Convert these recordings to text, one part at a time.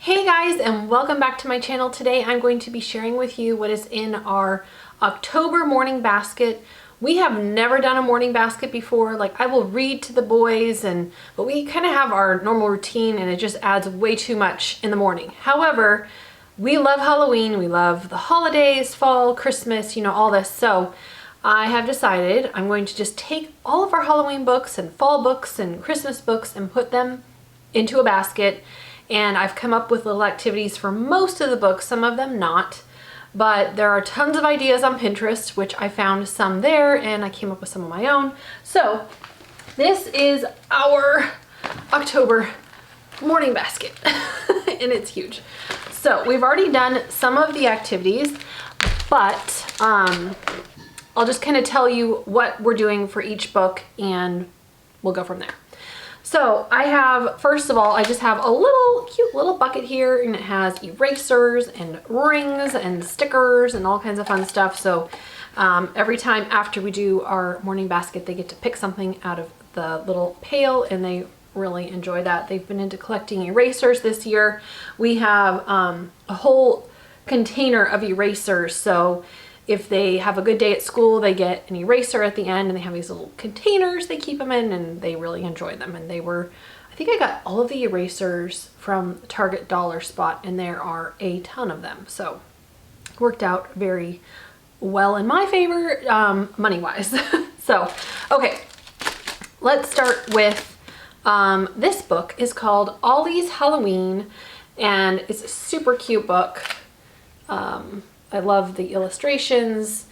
Hey guys, and welcome back to my channel. Today I'm going to be sharing with you what is in our October morning basket. We have never done a morning basket before. Like, I will read to the boys, but we kind of have our normal routine and it just adds way too much in the morning. However, we love Halloween, we love the holidays, fall, Christmas, all this. So I have decided I'm going to just take all of our Halloween books and fall books and Christmas books and put them into a basket. And I've come up with little activities for most of the books, some of them not. But there are tons of ideas on Pinterest, which I found some there and I came up with some of my own. So this is our October morning basket and it's huge. So we've already done some of the activities, but I'll just kind of tell you what we're doing for each book and we'll go from there. So I have, first of all, I just have a cute little bucket here, and it has erasers and rings and stickers and all kinds of fun stuff. So every time after we do our morning basket, they get to pick something out of the little pail and they really enjoy that. They've been into collecting erasers this year. We have a whole container of erasers. So if they have a good day at school, they get an eraser at the end and they have these little containers they keep them in and they really enjoy them. And I think I got all of the erasers from Target Dollar Spot and there are a ton of them. So it worked out very well in my favor, money-wise. So, okay, let's start with, this book is called Ollies Halloween and it's a super cute book. I love the illustrations,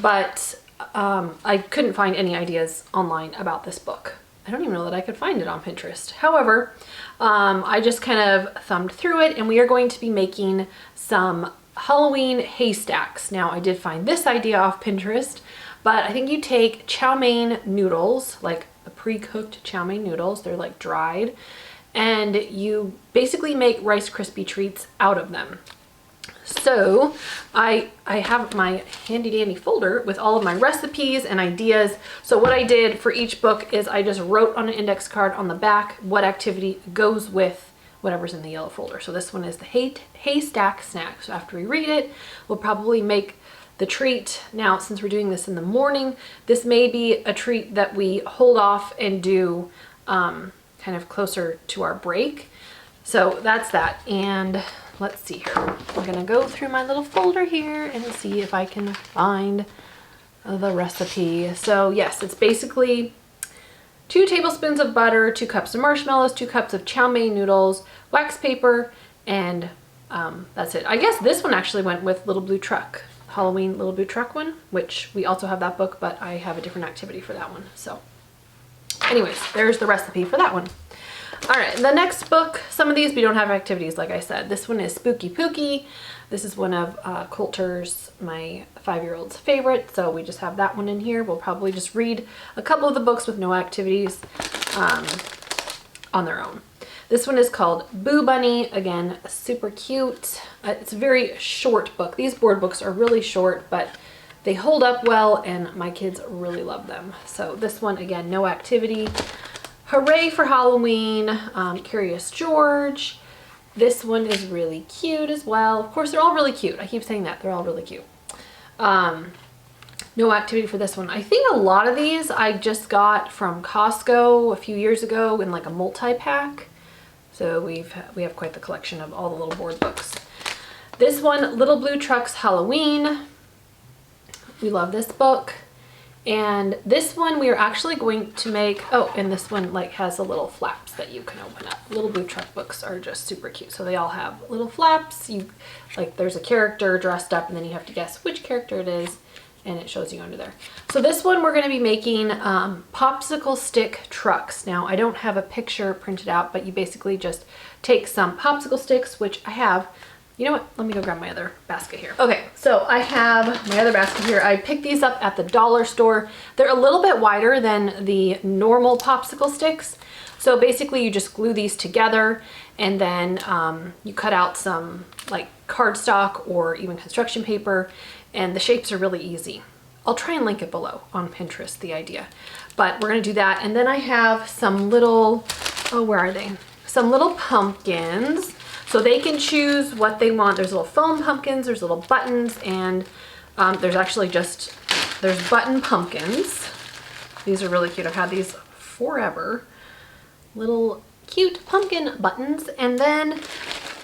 but I couldn't find any ideas online about this book. I don't even know that I could find it on Pinterest. However, I just kind of thumbed through it and we are going to be making some Halloween haystacks. Now, I did find this idea off Pinterest, but I think you take chow mein noodles, like the pre-cooked chow mein noodles, they're like dried, and you basically make Rice Krispie treats out of them. So I have my handy dandy folder with all of my recipes and ideas. So what I did for each book is I just wrote on an index card on the back what activity goes with whatever's in the yellow folder. So this one is the haystack snack. So after we read it, we'll probably make the treat. Now, since we're doing this in the morning, this may be a treat that we hold off and do kind of closer to our break. So that's that. And let's see here. I'm gonna go through my little folder here and see if I can find the recipe. So yes, it's basically 2 tablespoons of butter, 2 cups of marshmallows, 2 cups of chow mein noodles, wax paper, and that's it. I guess this one actually went with Little Blue Truck, Halloween Little Blue Truck one, which we also have that book, but I have a different activity for that one. So anyways, there's the recipe for that one. All right, the next book, some of these we don't have activities, like I said. This one is Spooky Pooky. This is one of Coulter's, my 5-year-old's favorite, so we just have that one in here. We'll probably just read a couple of the books with no activities on their own. This one is called Boo Bunny. Again, super cute. It's a very short book. These board books are really short, but they hold up well, and my kids really love them. So this one, again, no activity. Hooray for Halloween, Curious George. This one is really cute as well. Of course, they're all really cute. I keep saying that. They're all really cute. No activity for this one. I think a lot of these I just got from Costco a few years ago in like a multi-pack. So we have quite the collection of all the little board books. This one, Little Blue Truck's Halloween. We love this book. And this one we are actually going to make, oh, and this one like has the little flaps that you can open up. Little Blue Truck books are just super cute. So they all have little flaps. There's a character dressed up and then you have to guess which character it is and it shows you under there. So this one we're going to be making popsicle stick trucks. Now, I don't have a picture printed out, but you basically just take some popsicle sticks, which I have. You know what? Let me go grab my other basket here. Okay, so I have my other basket here. I picked these up at the dollar store. They're a little bit wider than the normal popsicle sticks. So basically you just glue these together and then you cut out some like cardstock or even construction paper, and the shapes are really easy. I'll try and link it below on Pinterest, the idea. But we're gonna do that. And then I have some little, oh, where are they? Some little pumpkins. So they can choose what they want. There's little foam pumpkins, there's little buttons, and there's actually just, there's button pumpkins. These are really cute. I've had these forever. Little cute pumpkin buttons. And then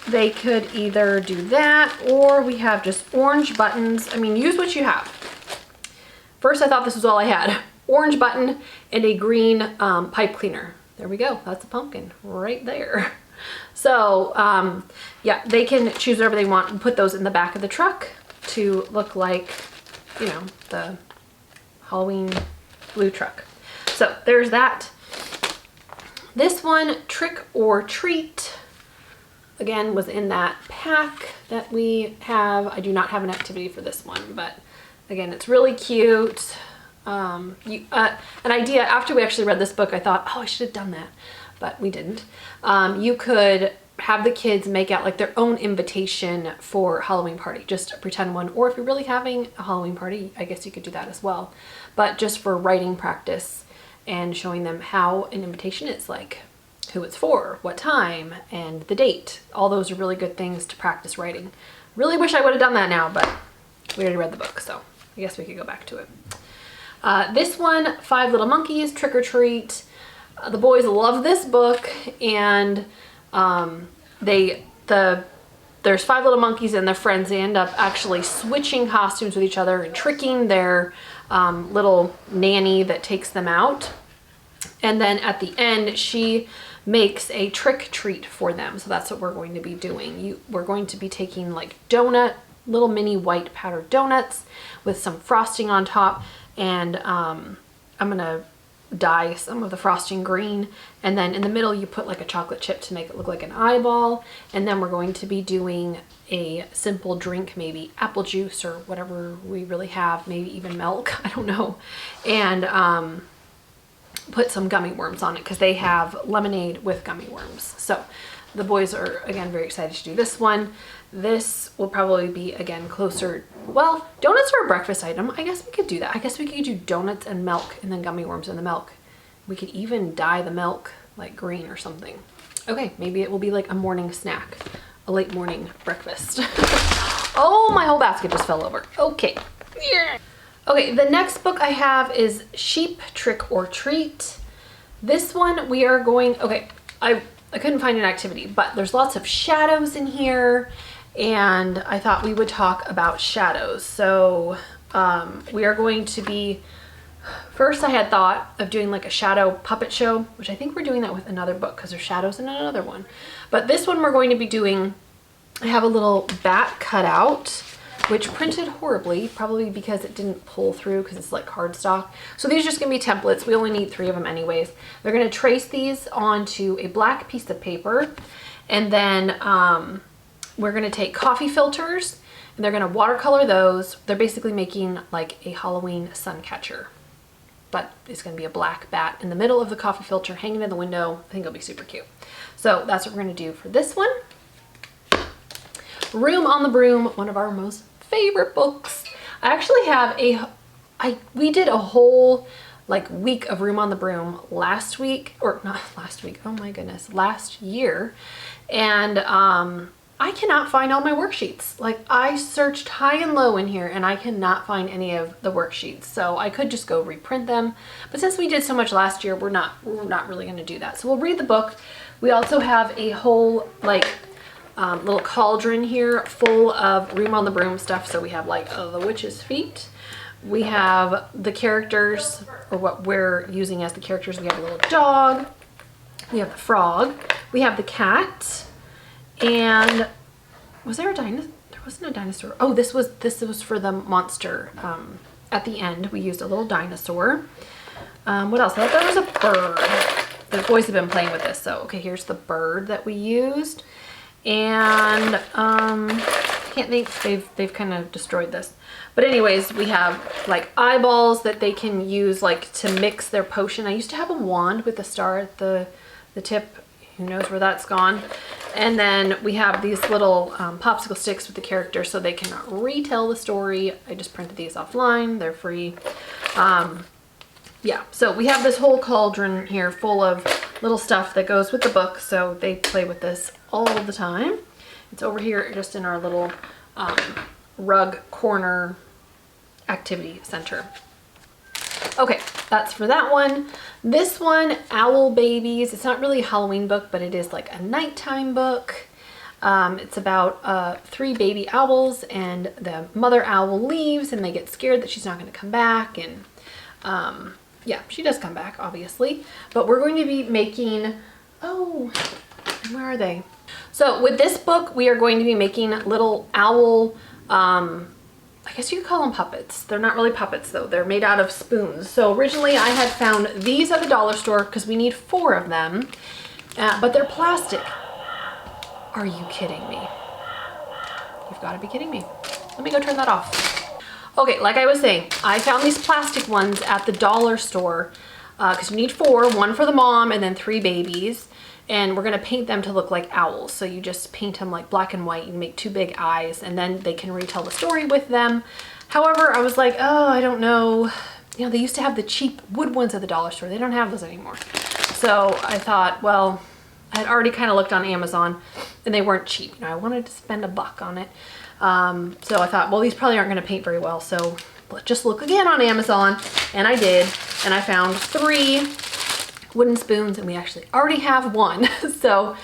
they could either do that, or we have just orange buttons. I mean, use what you have. First, I thought this was all I had. Orange button and a green pipe cleaner. There we go. That's a pumpkin right there. So yeah, they can choose whatever they want and put those in the back of the truck to look like, you know, the Halloween blue truck. So there's that. This one, Trick or Treat, again, was in that pack that we have. I do not have an activity for this one, but again, it's really cute. An idea, after we actually read this book, I thought, oh, I should have done that, but we didn't. You could have the kids make out like their own invitation for Halloween party, just a pretend one. Or if you're really having a Halloween party, I guess you could do that as well. But just for writing practice and showing them how an invitation is, like who it's for, what time, and the date. All those are really good things to practice writing. Really wish I would have done that now, but we already read the book, so I guess we could go back to it. This one, Five Little Monkeys, Trick or Treat. The boys love this book, and there's 5 little monkeys and their friends. They end up actually switching costumes with each other and tricking their little nanny that takes them out. And then at the end, she makes a trick treat for them. So that's what we're going to be doing. We're going to be taking like little mini white powdered donuts with some frosting on top, and I'm gonna dye some of the frosting green, and then in the middle you put like a chocolate chip to make it look like an eyeball. And then we're going to be doing a simple drink, maybe apple juice or whatever we really have, maybe even milk, I don't know, and put some gummy worms on it because they have lemonade with gummy worms. So the boys are, again, very excited to do this one. This will probably be, again, closer, well, donuts are a breakfast item. I guess we could do that. I guess we could do donuts and milk and then gummy worms in the milk. We could even dye the milk like green or something. Okay, maybe it will be like a morning snack, a late morning breakfast. Oh, my whole basket just fell over. Okay. Yeah. Okay, the next book I have is Sheep Trick or Treat. This one we are going, okay, I couldn't find an activity, but there's lots of shadows in here, and I thought we would talk about shadows. So we are going to be, first I had thought of doing like a shadow puppet show, which I think we're doing that with another book because there's shadows in another one. But this one we're going to be doing, I have a little bat cut out, which printed horribly, probably because it didn't pull through because it's like cardstock. So these are just gonna be templates. We only need 3 of them anyways. They're gonna trace these onto a black piece of paper, and then we're gonna take coffee filters and they're gonna watercolor those. They're basically making like a Halloween sun catcher, but it's gonna be a black bat in the middle of the coffee filter hanging in the window. I think it'll be super cute. So that's what we're gonna do for this one. Room on the Broom, one of our most favorite books. I actually have we did a whole like week of Room on the Broom last week, or not last week, oh my goodness, last year. And I cannot find all my worksheets. Like, I searched high and low in here and I cannot find any of the worksheets. So I could just go reprint them. But since we did so much last year, we're not really going to do that. So we'll read the book. We also have a whole like little cauldron here full of Room on the Broom stuff. So we have like the witch's feet. We have the characters, or what we're using as the characters. We have a little dog. We have the frog. We have the cat. And was there a dinosaur? There wasn't a dinosaur. Oh, this was for the monster. At the end, we used a little dinosaur. What else? I thought there was a bird. The boys have been playing with this. So, okay, here's the bird that we used. And can't think, they've kind of destroyed this. But anyways, we have like eyeballs that they can use like to mix their potion. I used to have a wand with a star at the tip. Who knows where that's gone. And then we have these little popsicle sticks with the characters so they can retell the story. I just printed these offline. They're free. Yeah, so we have this whole cauldron here full of little stuff that goes with the book. So they play with this all the time. It's over here just in our little rug corner activity center. Okay, that's for that one. This one, Owl Babies. It's not really a Halloween book, but it is like a nighttime book. It's about 3 baby owls, and the mother owl leaves and they get scared that she's not going to come back. And yeah, she does come back, obviously. But we're going to be making, oh, where are they? So with this book, we are going to be making little owl, I guess you could call them puppets. They're not really puppets though. They're made out of spoons. So originally I had found these at the dollar store because we need 4 of them, but they're plastic. Are you kidding me? You've got to be kidding me. Let me go turn that off. Okay, like I was saying, I found these plastic ones at the dollar store because you need 4, 1 for the mom and then 3 babies. And we're gonna paint them to look like owls. So you just paint them like black and white and make 2 big eyes, and then they can retell the story with them. However, I was like, oh, I don't know. You know, they used to have the cheap wood ones at the dollar store. They don't have those anymore. So I thought, well, I had already kind of looked on Amazon and they weren't cheap. You know, I wanted to spend $1 on it. So I thought, well, these probably aren't gonna paint very well. So let's just look again on Amazon. And I did, and I found 3 wooden spoons, and we actually already have 1. So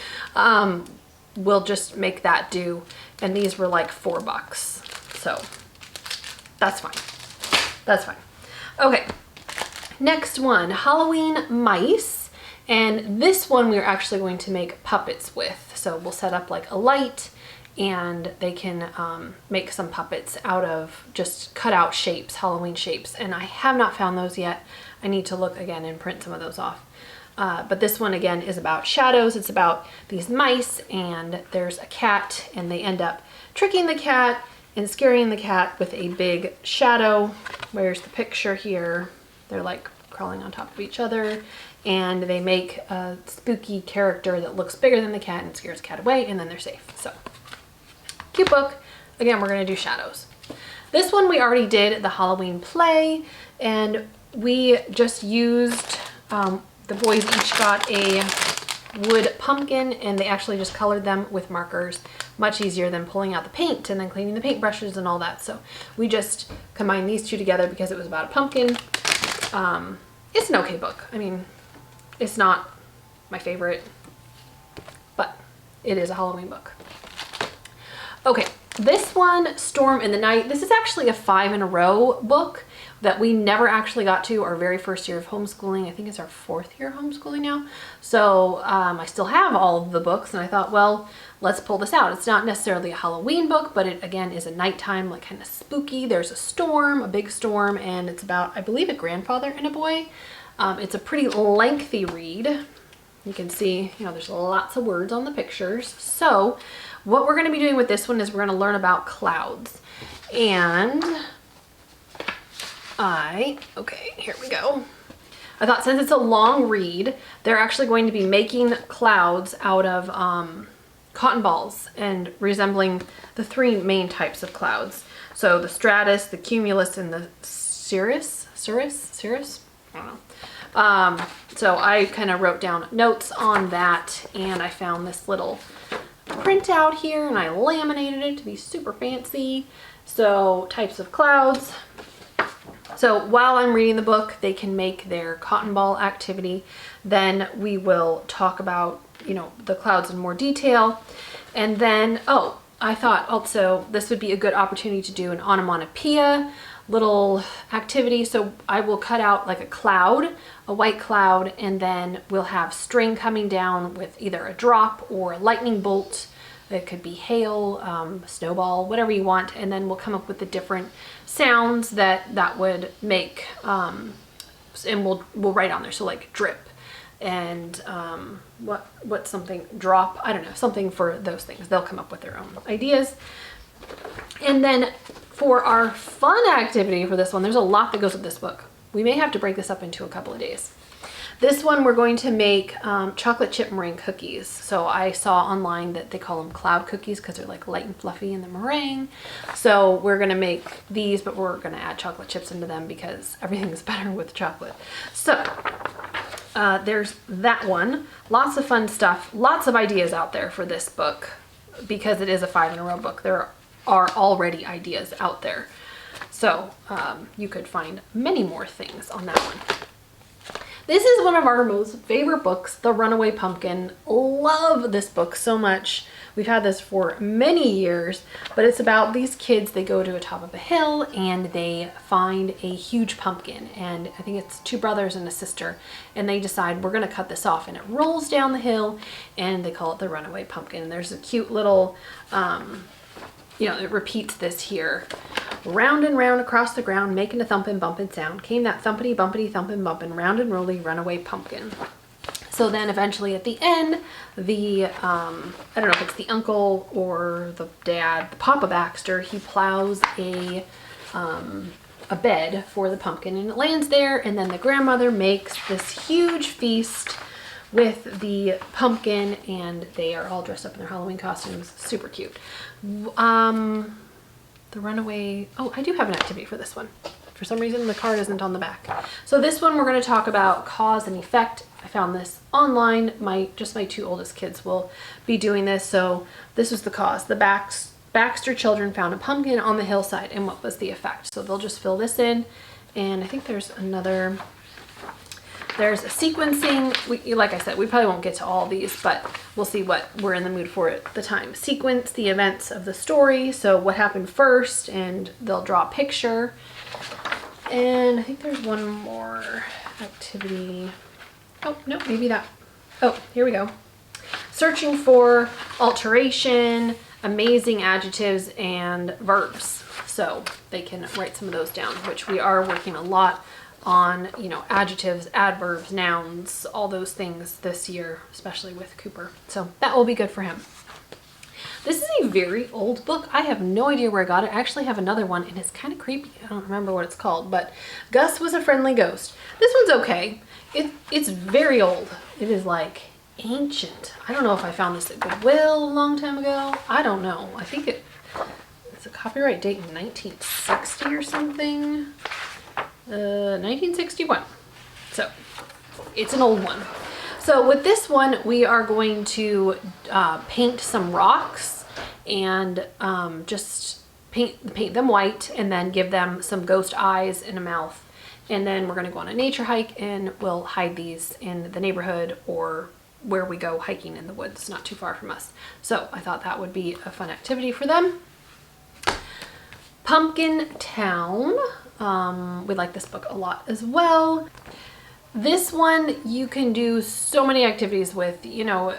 we'll just make that do. And these were like $4. So that's fine. That's fine. Okay, next one, Halloween mice. And this one we're actually going to make puppets with. So we'll set up like a light, and they can make some puppets out of just cut out shapes, Halloween shapes. And I have not found those yet. I need to look again and print some of those off. But this one again is about shadows. It's about these mice, and there's a cat, and they end up tricking the cat and scaring the cat with a big shadow. Where's the picture here? They're like crawling on top of each other, and they make a spooky character that looks bigger than the cat and scares the cat away, and then they're safe. So cute book. Again, we're gonna do shadows. This one we already did the Halloween play, and we just used the boys each got a wood pumpkin, and they actually just colored them with markers. Much easier than pulling out the paint and then cleaning the paintbrushes and all that. So we just combined these 2 together because it was about a pumpkin. It's an okay book. I mean, it's not my favorite, but it is a Halloween book. Okay, this one, Storm in the Night. This is actually a 5 in a row book that we never actually got to our very first year of homeschooling. I think it's our 4th year of homeschooling now. So I still have all of the books, and I thought, well, let's pull this out. It's not necessarily a Halloween book, but it again is a nighttime, like kind of spooky. There's a storm, a big storm, and it's about, I believe, a grandfather and a boy. It's a pretty lengthy read. You can see, you know, there's lots of words on the pictures. So what we're gonna be doing with this one is we're gonna learn about clouds. And okay, here we go. I thought since it's a long read, they're actually going to be making clouds out of cotton balls and resembling the 3 main types of clouds. So the stratus, the cumulus, and the cirrus? I don't know. So I kind of wrote down notes on that, and I found this little printout here, and I laminated it to be super fancy. So types of clouds. So while I'm reading the book, they can make their cotton ball activity. Then we will talk about, you know, the clouds in more detail. And then, oh, I thought also this would be a good opportunity to do an onomatopoeia little activity. So I will cut out like a cloud, a white cloud, and then we'll have string coming down with either a drop or a lightning bolt. It could be hail, snowball, whatever you want. And then we'll come up with the different sounds that would make, and we'll write on there. So like drip and what's something, drop, I don't know, something for those things. They'll come up with their own ideas. And then for our fun activity for this one, there's a lot that goes with this book. We may have to break this up into a couple of days. This one we're going to make chocolate chip meringue cookies. So I saw online that they call them cloud cookies because they're like light and fluffy in the meringue. So we're gonna make these, but we're gonna add chocolate chips into them because everything is better with chocolate. So there's that one. Lots of fun stuff, lots of ideas out there for this book. because it is a 5 in a row book, there are already ideas out there. So you could find many more things on that one. This is one of our most favorite books, The Runaway Pumpkin. Love this book so much. We've had this for many years, but it's about these kids. They go to the top of a hill and they find a huge pumpkin, and I think it's 2 brothers and a sister, and they decide we're gonna cut this off, and it rolls down the hill and they call it the Runaway Pumpkin. And there's a cute little, you know, it repeats this here. Round and round across the ground, making a thumping bumping sound, came that thumpity bumpity thumping bumping, round and rolly runaway pumpkin. So then eventually at the end, the, I don't know if it's the uncle or the dad, the Papa Baxter, he plows a bed for the pumpkin and it lands there, and then the grandmother makes this huge feast with the pumpkin, and they are all dressed up in their Halloween costumes. Super cute. The Runaway, oh, I do have an activity for this one. For some reason, the card isn't on the back. So this one, we're going to talk about cause and effect. I found this online. Just my 2 oldest kids will be doing this. So this was the cause. The Baxter children found a pumpkin on the hillside, and what was the effect? So they'll just fill this in, and I think there's another. There's a sequencing. Like I said, we probably won't get to all these, but we'll see what we're in the mood for at the time. Sequence the events of the story. So what happened first, and they'll draw a picture. And I think there's one more activity. Oh, no, maybe that. Oh, here we go. Searching for alteration, amazing adjectives, and verbs. So they can write some of those down, which we are working a lot on, you know, adjectives, adverbs, nouns, all those things this year, especially with Cooper. So that will be good for him. This is a very old book. I have no idea where I got it. I actually have another one, and it's kind of creepy. I don't remember what it's called, but Gus Was a Friendly Ghost. This one's okay. It's very old. It is like ancient. I don't know if I found this at Goodwill a long time ago. I don't know. I think it's a copyright date in 1960 or something. 1961. So it's an old one. So with this one, we are going to paint some rocks and just paint them white, and then give them some ghost eyes and a mouth. And then we're going to go on a nature hike, and we'll hide these in the neighborhood or where we go hiking in the woods, not too far from us. So I thought that would be a fun activity for them. Pumpkin Town. We like this book a lot as well. This one you can do so many activities with, you know,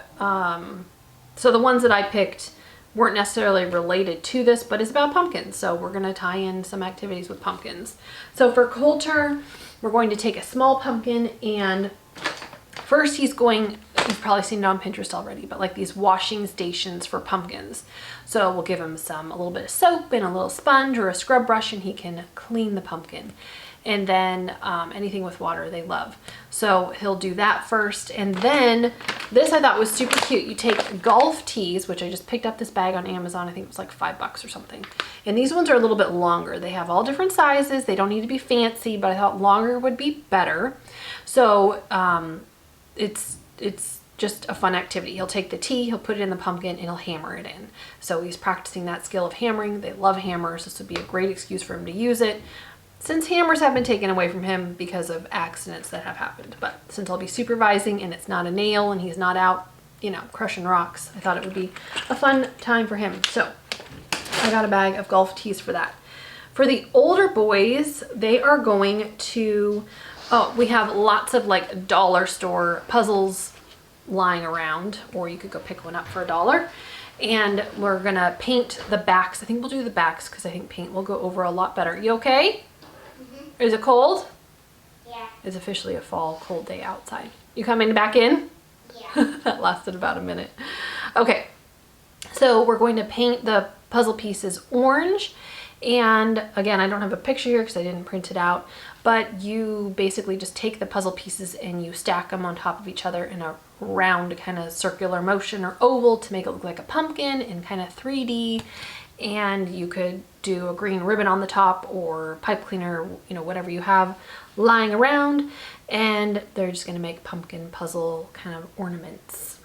so the ones that I picked weren't necessarily related to this, but it's about pumpkins. So we're going to tie in some activities with pumpkins. So for Coulter, we're going to take a small pumpkin, and first you've probably seen it on Pinterest already, but like these washing stations for pumpkins. So we'll give him a little bit of soap and a little sponge or a scrub brush, and he can clean the pumpkin. And then anything with water they love. So he'll do that first. And then this I thought was super cute. You take golf tees, which I just picked up this bag on Amazon. I think it was like $5 or something. And these ones are a little bit longer. They have all different sizes. They don't need to be fancy, but I thought longer would be better. So it's just a fun activity. He'll take the tee, he'll put it in the pumpkin, and he'll hammer it in. So he's practicing that skill of hammering. They love hammers. This would be a great excuse for him to use it, since hammers have been taken away from him because of accidents that have happened. But since I'll be supervising and it's not a nail and he's not out, you know, crushing rocks, I thought it would be a fun time for him. So I got a bag of golf tees for that. For the older boys, they are going to, we have lots of like dollar store puzzles lying around, or you could go pick one up for $1. And we're gonna paint the backs. I think we'll do the backs because I think paint will go over a lot better. You okay? Is it cold? Yeah. It's officially a fall cold day outside. You coming back in? Yeah. That lasted about a minute. Okay, so we're going to paint the puzzle pieces orange. And again, I don't have a picture here because I didn't print it out, but you basically just take the puzzle pieces and you stack them on top of each other in a round kind of circular motion or oval to make it look like a pumpkin in kind of 3D. And you could do a green ribbon on the top or pipe cleaner, you know, whatever you have lying around. And they're just going to make pumpkin puzzle kind of ornaments,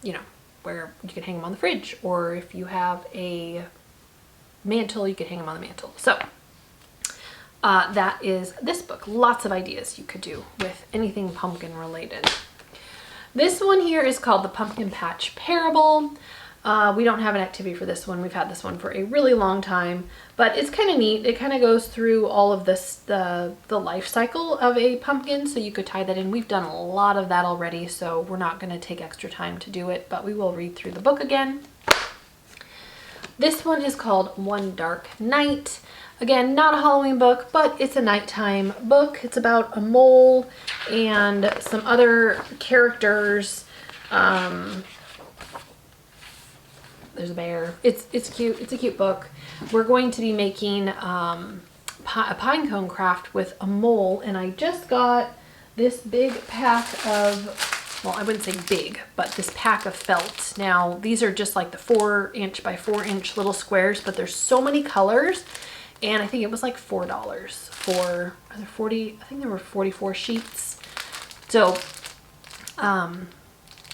you know, where you can hang them on the fridge, or if you have a mantle, you can hang them on the mantle. So that is this book. Lots of ideas you could do with anything pumpkin related. This one here is called The Pumpkin Patch Parable. We don't have an activity for this one. We've had this one for a really long time, but it's kind of neat. It kind of goes through all of this, the life cycle of a pumpkin, so you could tie that in. We've done a lot of that already, so we're not going to take extra time to do it, but we will read through the book again. This one is called One Dark Night. Again, not a Halloween book, but it's a nighttime book. It's about a mole and some other characters. There's a bear. It's cute. It's a cute book. We're going to be making a pine cone craft with a mole, and I just got this big pack of, well, I wouldn't say big, but this pack of felt. Now, these are just like the 4" by 4" little squares, but there's so many colors, and I think it was like $4 for 40. I think there were 44 sheets. So,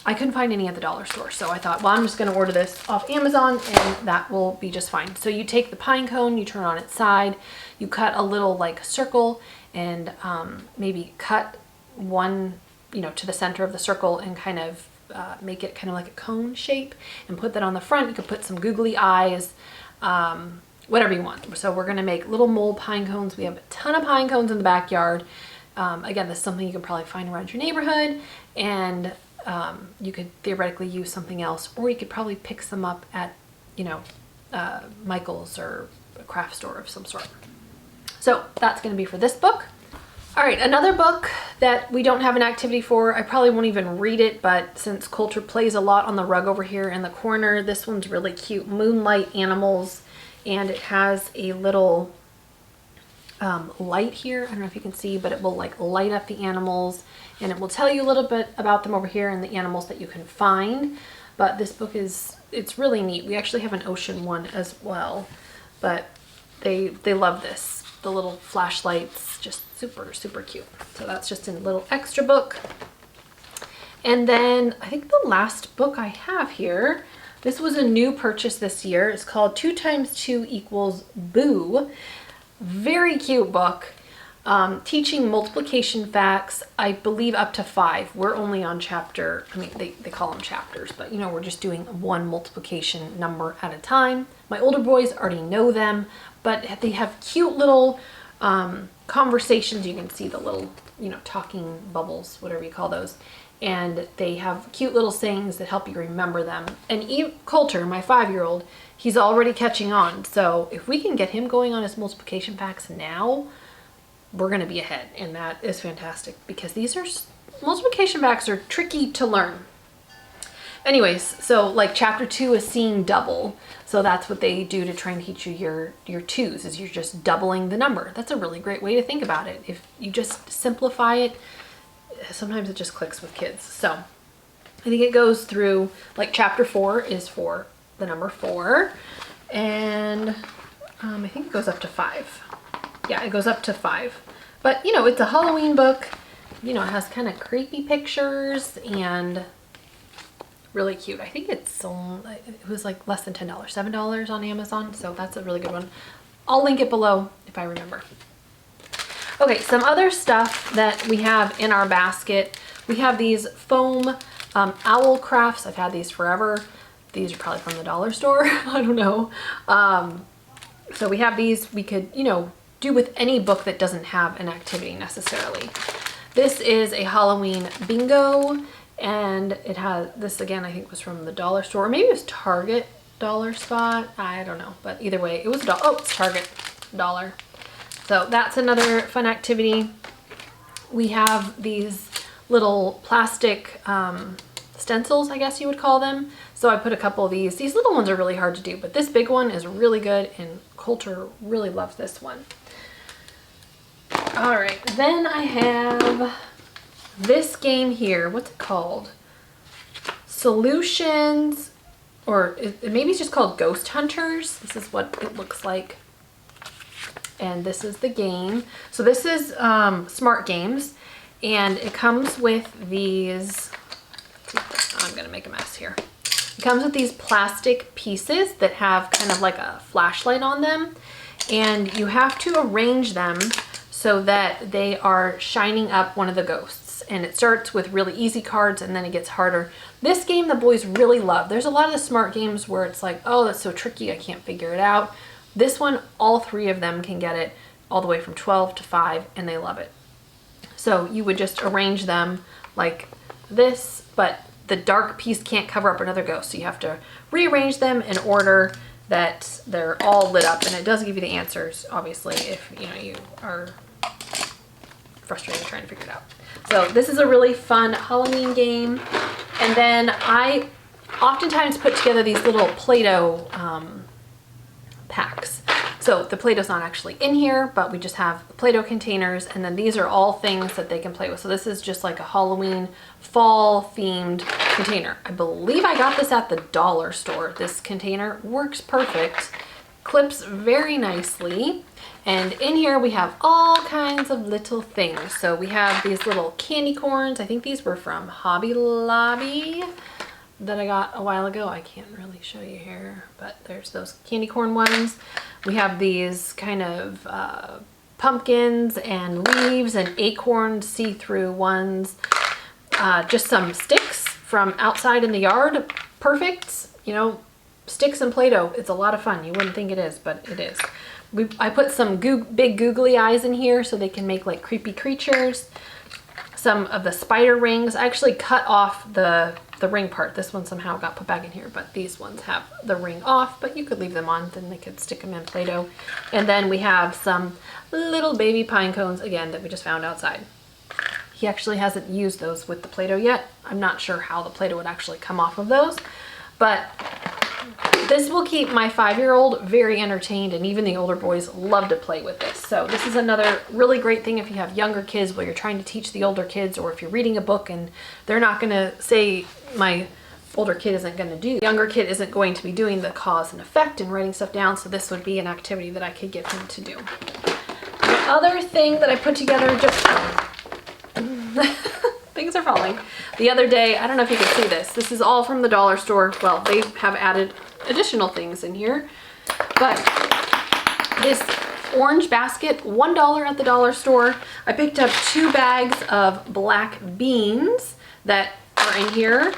I couldn't find any at the dollar store, so I thought, well, I'm just going to order this off Amazon and that will be just fine. So you take the pine cone, you turn on its side, you cut a little like circle, and maybe cut one, you know, to the center of the circle and kind of make it kind of like a cone shape and put that on the front. You could put some googly eyes, whatever you want. So we're going to make little mole pine cones. We have a ton of pine cones in the backyard. Again, this is something you can probably find around your neighborhood, and you could theoretically use something else, or you could probably pick some up at, you know, Michael's or a craft store of some sort. So that's going to be for this book. All right, another book that we don't have an activity for, I probably won't even read it, but since Coulter plays a lot on the rug over here in the corner, this one's really cute. Moonlight Animals, and it has a little light here. I don't know if you can see, but it will like light up the animals, and it will tell you a little bit about them over here and the animals that you can find. But this book it's really neat. We actually have an ocean one as well, but they love this. The little flashlights, just super, super cute. So that's just a little extra book. And then I think the last book I have here, this was a new purchase this year. It's called 2 × 2 = Boo. Very cute book. Teaching multiplication facts, I believe up to 5. We're only on chapter, I mean, they call them chapters, but you know, we're just doing one multiplication number at a time. My older boys already know them, but they have cute little conversations. You can see the little, you know, talking bubbles, whatever you call those. And they have cute little sayings that help you remember them. And Coulter, my 5-year-old, he's already catching on. So if we can get him going on his multiplication facts now, we're going to be ahead. And that is fantastic, because these are, multiplication facts are tricky to learn. Anyways, so like chapter 2 is seeing double. So that's what they do to try and teach you your twos, is you're just doubling the number. That's a really great way to think about it. If you just simplify it, sometimes it just clicks with kids. So I think it goes through, like chapter 4 is for the number 4, and I think it goes up to 5. Yeah, it goes up to 5. But you know, it's a Halloween book. You know, it has kind of creepy pictures and really cute. I think it was like less than $10, $7 on Amazon. So that's a really good one. I'll link it below if I remember. Okay, some other stuff that we have in our basket. We have these foam owl crafts. I've had these forever. These are probably from the dollar store. I don't know. So we have these. We could, you know, do with any book that doesn't have an activity necessarily. This is a Halloween bingo, and it has this, again, I think was from the dollar store, or maybe it was Target dollar spot. I don't know, but either way, it was it's Target dollar. So that's another fun activity. We have these little plastic stencils, I guess you would call them. So I put a couple of these. These little ones are really hard to do, but this big one is really good, and Coulter really loves this one. All right, then I have this game here. What's it called? Solutions, or maybe it's just called Ghost Hunters. This is what it looks like. And this is the game. So this is Smart Games, and it comes with these, I'm gonna make a mess here. It comes with these plastic pieces that have kind of like a flashlight on them, and you have to arrange them so that they are shining up one of the ghosts. And it starts with really easy cards and then it gets harder. This game the boys really love. There's a lot of the smart games where it's like, oh, that's so tricky, I can't figure it out. This one, all three of them can get it all the way from 12 to 5 and they love it. So you would just arrange them like this, but the dark piece can't cover up another ghost. So you have to rearrange them in order that they're all lit up. And it does give you the answers, obviously, if you are frustrated trying to figure it out. So this is a really fun Halloween game. And then I oftentimes put together these little Play-Doh packs. So the Play-Doh's not actually in here, but we just have Play-Doh containers, and then these are all things that they can play with. So this is just like a Halloween fall themed container. I believe I got this at the dollar store. This container works perfect, clips very nicely. And in here we have all kinds of little things. So we have these little candy corns. I think these were from Hobby Lobby that I got a while ago. I can't really show you here, but there's those candy corn ones. We have these kind of pumpkins and leaves and acorns, see-through ones. Just some sticks from outside in the yard. Perfect, sticks and Play-Doh. It's a lot of fun. You wouldn't think it is, but it is. I put some big googly eyes in here so they can make like creepy creatures. Some of the spider rings. I actually cut off the ring part. This one somehow got put back in here, but these ones have the ring off, but you could leave them on, then they could stick them in Play-Doh. And then we have some little baby pine cones, again, that we just found outside. He actually hasn't used those with the Play-Doh yet. I'm not sure how the Play-Doh would actually come off of those, but this will keep my 5-year-old very entertained, and even the older boys love to play with this. So this is another really great thing if you have younger kids while you're trying to teach the older kids, or if you're reading a book and they're not going to say, my older kid isn't going to do, younger kid isn't going to be doing the cause and effect and writing stuff down, so this would be an activity that I could get him to do. The other thing that I put together, just things are falling. The other day, I don't know if you can see this. This is all from the dollar store. Well, they have added additional things in here, but this orange basket, $1 at the dollar store. I picked up 2 bags of black beans that are in here.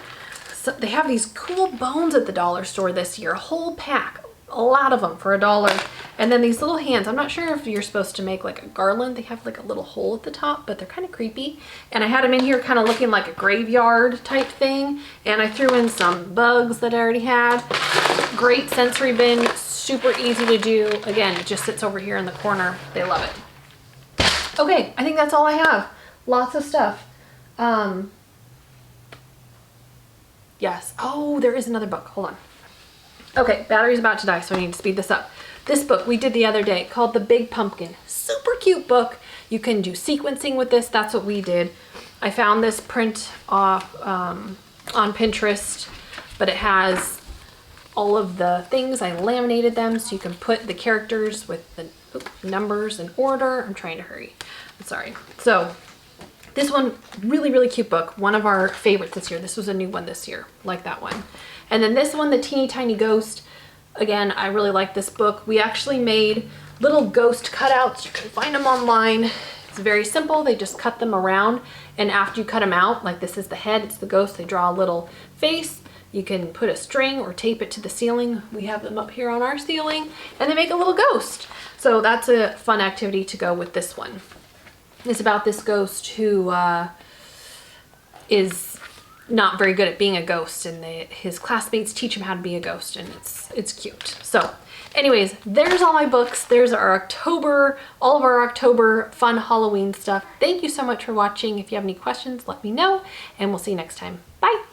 So they have these cool bones at the dollar store this year, a whole pack, a lot of them for $1. And then these little hands, I'm not sure if you're supposed to make like a garland. They have like a little hole at the top, but they're kind of creepy. And I had them in here kind of looking like a graveyard type thing. And I threw in some bugs that I already had. Great sensory bin, super easy to do. Again, it just sits over here in the corner. They love it. Okay, I think that's all I have. Lots of stuff. Yes. Oh, there is another book. Hold on. Okay, battery's about to die, so I need to speed this up. This book we did the other day called The Big Pumpkin. Super cute book. You can do sequencing with this. That's what we did. I found this print off on Pinterest, but it has all of the things. I laminated them so you can put the characters with the numbers in order. I'm trying to hurry. I'm sorry. So this one, really, really cute book. One of our favorites this year. This was a new one this year, like that one. And then this one, The Teeny Tiny Ghost. Again, I really like this book. We actually made little ghost cutouts. You can find them online. It's very simple. They just cut them around. And after you cut them out, like this is the head, it's the ghost. They draw a little face. You can put a string or tape it to the ceiling. We have them up here on our ceiling. And they make a little ghost. So that's a fun activity to go with this one. It's about this ghost who is not very good at being a ghost, and his classmates teach him how to be a ghost, and it's cute. So anyways, there's all my books. There's our October, all of our October fun Halloween stuff. Thank you so much for watching. If you have any questions, let me know, and we'll see you next time. Bye.